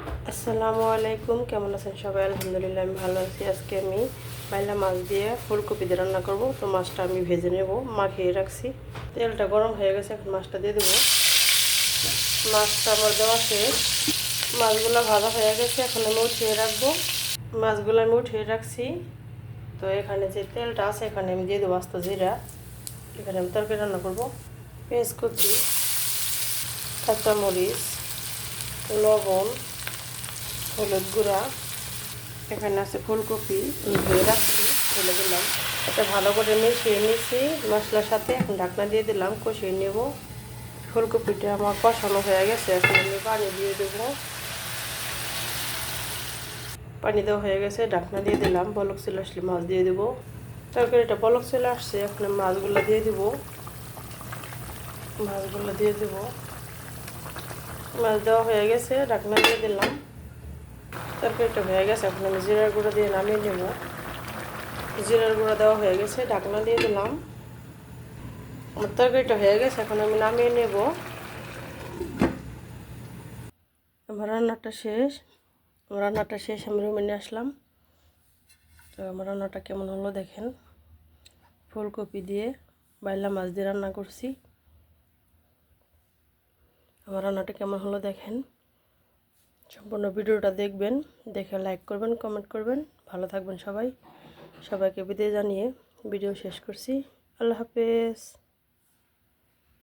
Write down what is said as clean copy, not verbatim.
আসসালামু আলাইকুম, কেমন আছেন সবাই? আলহামদুলিল্লাহ আমি ভালো আছি। আজকে আমি বাইলা মাছ দিয়ে ফুলকপি দিয়ে রান্না করব। তো মাছটা আমি ভেজে নেব, মাখিয়ে রাখছি। তেলটা গরম হয়ে গেছে, এখন মাছটা দিয়ে দেবো। মাছটা আমার দেওয়া শেষ, মাছগুলো ভাজা হয়ে গেছে, এখন আমি উঠিয়ে রাখবো। মাছগুলো আমি উঠিয়ে রাখছি। তো এখানে যে তেলটা আছে এখানে আমি দিয়ে দেবো আস্ত জিরা। এখানে আমি তরকারি রান্না করবো। পেঁয়াজ কুচি, কাঁচামরিচ, লবণ, হলুদ গুঁড়া, এখানে আছে ফুলকপি ধুয়ে রাখছি, ফেলে দিলাম। এটা ভালো করে মিশিয়ে নিয়েছি মশলার সাথে। এখন ঢাকনা দিয়ে দিলাম, কষিয়ে নেব। ফুলকপিটা আমার কষানো হয়ে গেছে, এখন আমি পানি দিয়ে দেবো। পানি দেওয়া হয়ে গেছে, ঢাকনা দিয়ে দিলাম। বলক চলে আসলে মাছ দিয়ে দেবো। তরকারিটা বলক চলে আসছে, এখন মাছগুলো দিয়ে দেবো। মাছগুলো দিয়ে দেবো। মাছ দেওয়া হয়ে গেছে, ঢাকনা দিয়ে দিলাম। তরকারিটা হয়ে গেছে, এখন আমি জিরার গুঁড়ো দিয়ে নামিয়ে নেব। জিরার গুঁড়ো দেওয়া হয়ে গেছে, ঢাকনা দিয়ে দিলাম। আমার তরকারিটা হয়ে গেছে, এখন আমি নামিয়ে নেব। আমার রান্নাটা শেষ। আমি রুমে নিয়ে আসলাম। তো আমার রান্নাটা কেমন হলো দেখেন। ফুলকপি দিয়ে বাইলা মাছ দিয়ে রান্না করছি। আমার রান্নাটা কেমন হলো দেখেন। সম্পূর্ণ ভিডিওটা দেখবেন, দেখে লাইক করবেন, কমেন্ট করবেন। ভালো থাকবেন সবাই। সবাইকে বিদায় জানিয়ে ভিডিও শেষ করছি। আল্লাহ হাফেজ।